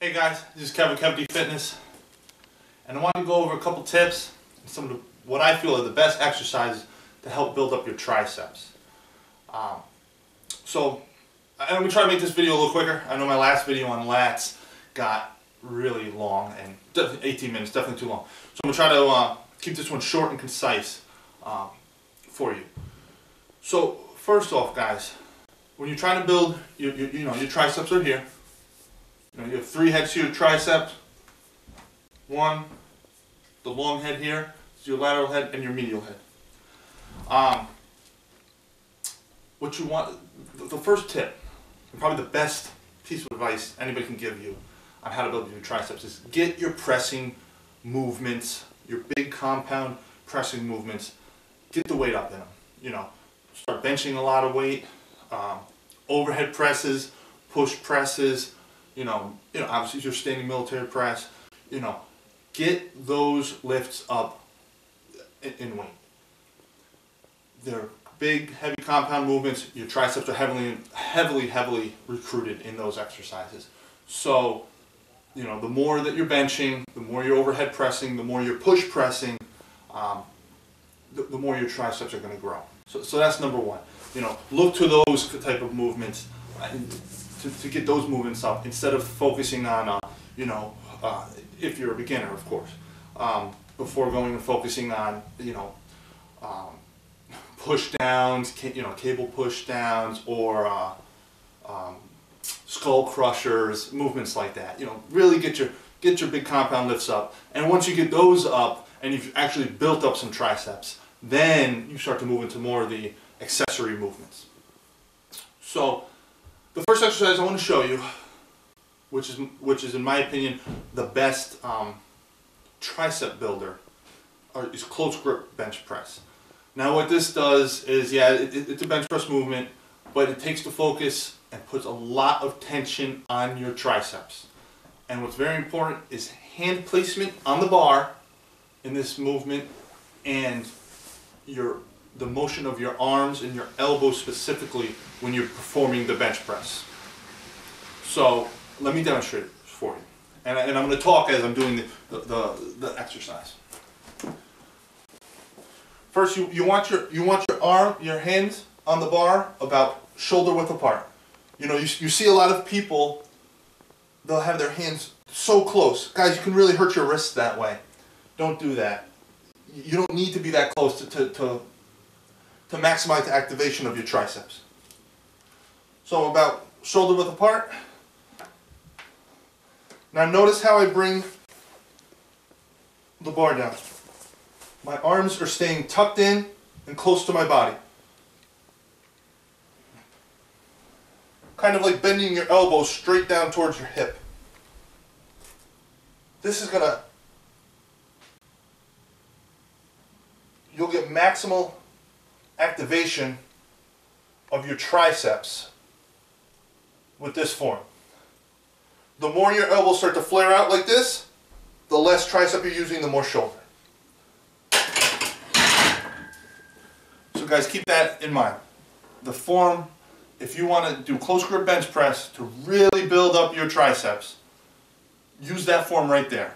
Hey guys, this is Kev with Kev-D Fitness, and I want to go over a couple tips and some of what I feel are the best exercises to help build up your triceps. So I'm going to try to make this video a little quicker. I know my last video on lats got really long, and 18 minutes, definitely too long. So I'm going to try to keep this one short and concise for you. So first off, guys, when you're trying to build, your triceps are here. You have 3 heads to your tricep. One, the long head here, is your lateral head, and your medial head. What you want, the first tip, and probably the best piece of advice anybody can give you on how to build your triceps is get your pressing movements, your big compound pressing movements, get the weight up in them. Start benching a lot of weight, overhead presses, push presses. Obviously your standing military press, get those lifts up in weight. They're big, heavy compound movements. Your triceps are heavily recruited in those exercises. So, the more that you're benching, the more you're overhead pressing, the more you're push pressing, the more your triceps are going to grow. So that's number one. Look to those type of movements. To get those movements up instead of focusing on, if you're a beginner, of course, before going and focusing on, push downs, cable push downs, or skull crushers, movements like that. Really get your big compound lifts up, and once you get those up and you've actually built up some triceps, then you start to move into more of the accessory movements. So the first exercise I want to show you, which is in my opinion the best tricep builder, is close grip bench press. Now what this does is, it's a bench press movement, but it takes the focus and puts a lot of tension on your triceps. And what's very important is hand placement on the bar in this movement, and the motion of your arms and your elbows specifically when you're performing the bench press. So let me demonstrate it for you, and I'm going to talk as I'm doing the exercise. First, you want your hands on the bar about shoulder width apart. You see a lot of people, they'll have their hands so close. Guys, you can really hurt your wrists that way. Don't do that. You don't need to be that close to maximize the activation of your triceps. So about shoulder width apart. Now notice how I bring the bar down. My arms are staying tucked in and close to my body. Kind of like bending your elbow straight down towards your hip. This is you'll get maximal activation of your triceps with this form. The more your elbows start to flare out like this, the less tricep you're using, the more shoulder. So guys, keep that in mind. The form, if you want to do close grip bench press to really build up your triceps, use that form right there.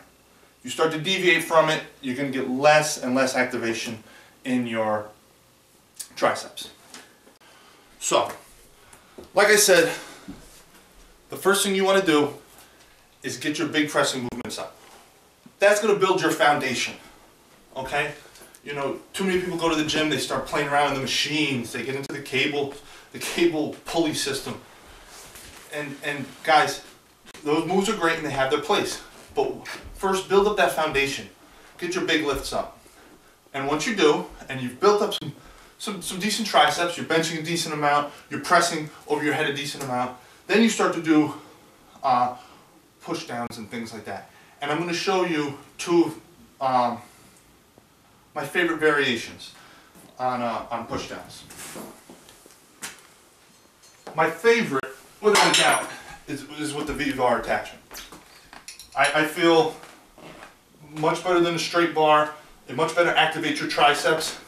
If you start to deviate from it, you're going to get less and less activation in your triceps. So, like I said, the first thing you want to do is get your big pressing movements up. That's going to build your foundation, okay? Too many people go to the gym, they start playing around in the machines, they get into the cable pulley system. And guys, those moves are great and they have their place. But first, build up that foundation. Get your big lifts up. And once you do, and you've built up some decent triceps, you're benching a decent amount, you're pressing over your head a decent amount, then you start to do push downs and things like that. And I'm going to show you 2 of my favorite variations on push downs. My favorite, without a doubt, is with the V-bar attachment. I feel much better than a straight bar. It much better activates your triceps.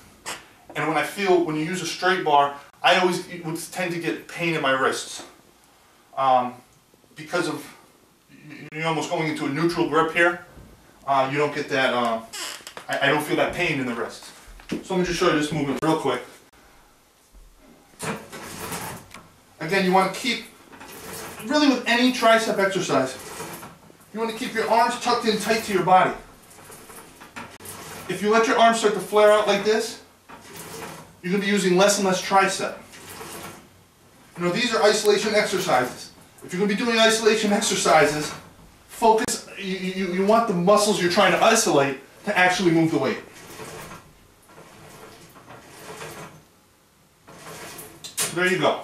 And when you use a straight bar, I always would tend to get pain in my wrists because of you're almost going into a neutral grip here. You don't get that, I don't feel that pain in the wrist. So let me just show you this movement real quick. Again, you want to keep, really with any tricep exercise, you want to keep your arms tucked in tight to your body. If you let your arms start to flare out like this, you're going to be using less and less tricep. You know, these are isolation exercises. If you're going to be doing isolation exercises, focus, you want the muscles you're trying to isolate to actually move the weight. So there you go.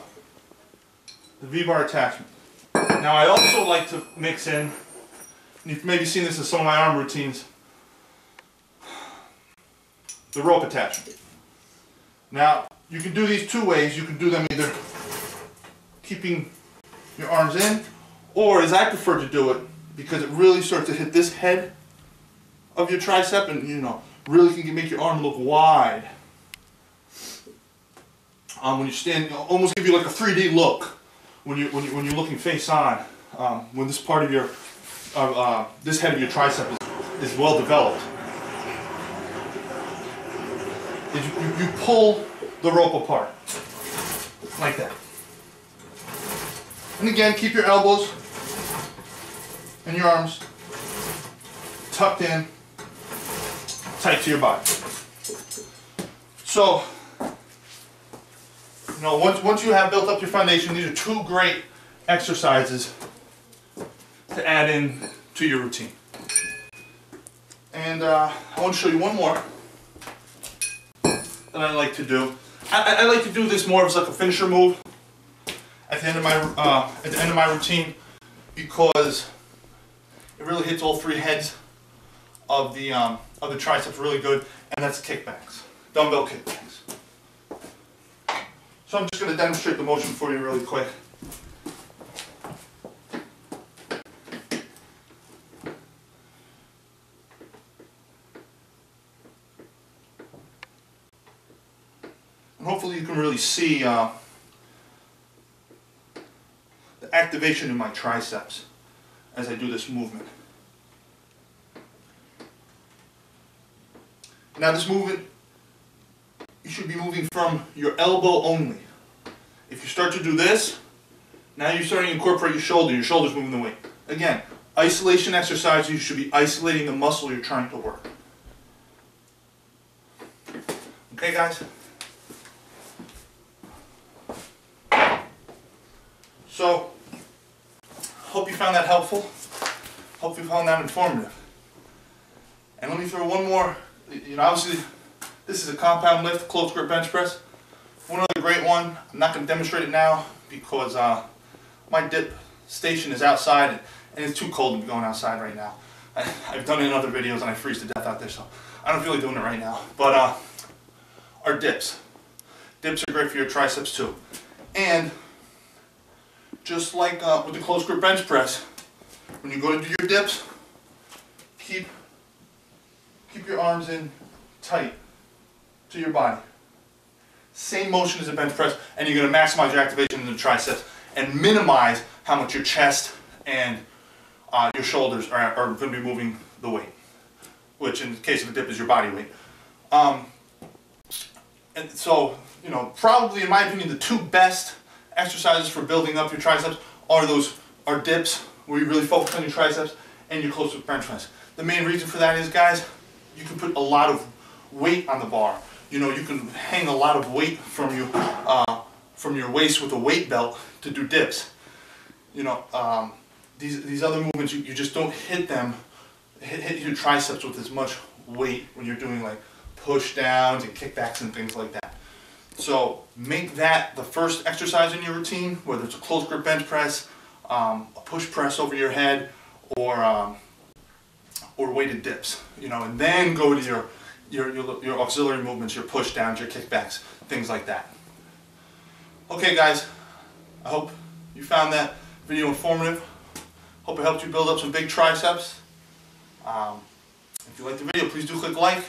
The V-bar attachment. Now I also like to mix in, and you've maybe seen this in some of my arm routines, the rope attachment. Now you can do these two ways. You can do them either keeping your arms in, or as I prefer to do it, because it really starts to hit this head of your tricep and, you know, really can make your arm look wide. When you stand, almost give you like a 3D look when you're looking face on. When this part of your this head of your tricep is well developed. You pull the rope apart like that. And again, keep your elbows and your arms tucked in, tight to your body. So, you know, once you have built up your foundation, these are two great exercises to add in to your routine. And I want to show you one more that I like to do. I like to do this more as like a finisher move at the end of my routine, because it really hits all three heads of the triceps really good, and that's kickbacks, dumbbell kickbacks. So I'm just going to demonstrate the motion for you really quick. And hopefully you can really see the activation in my triceps as I do this movement. Now this movement, you should be moving from your elbow only. If you start to do this, now you're starting to incorporate your shoulder's moving the weight. Again, isolation exercise, you should be isolating the muscle you're trying to work. Okay guys? So, hope you found that helpful. Hope you found that informative. And let me throw one more. You know, obviously, this is a compound lift, close grip bench press. One other great one. I'm not going to demonstrate it now because my dip station is outside and it's too cold to be going outside right now. I've done it in other videos and I freeze to death out there, so I don't feel like doing it right now. But our dips. Dips are great for your triceps too. And just like with the close grip bench press, when you go to do your dips, keep your arms in tight to your body. Same motion as a bench press, and you're going to maximize your activation in the triceps and minimize how much your chest and your shoulders are going to be moving the weight, which in the case of a dip is your body weight. And so, you know, probably in my opinion the two best exercises for building up your triceps are dips, where you really focus on your triceps, and your close grip bench press. The main reason for that is, guys, you can put a lot of weight on the bar. You know, you can hang a lot of weight from your waist with a weight belt to do dips. You know, these other movements, you just don't hit your triceps with as much weight when you're doing like push downs and kickbacks and things like that. So make that the first exercise in your routine, whether it's a close grip bench press, a push press over your head, or weighted dips. You know, and then go to your auxiliary movements, your push downs, your kickbacks, things like that. Okay guys, I hope you found that video informative. Hope it helped you build up some big triceps. If you liked the video, please do click like,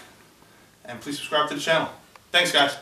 and please subscribe to the channel. Thanks guys.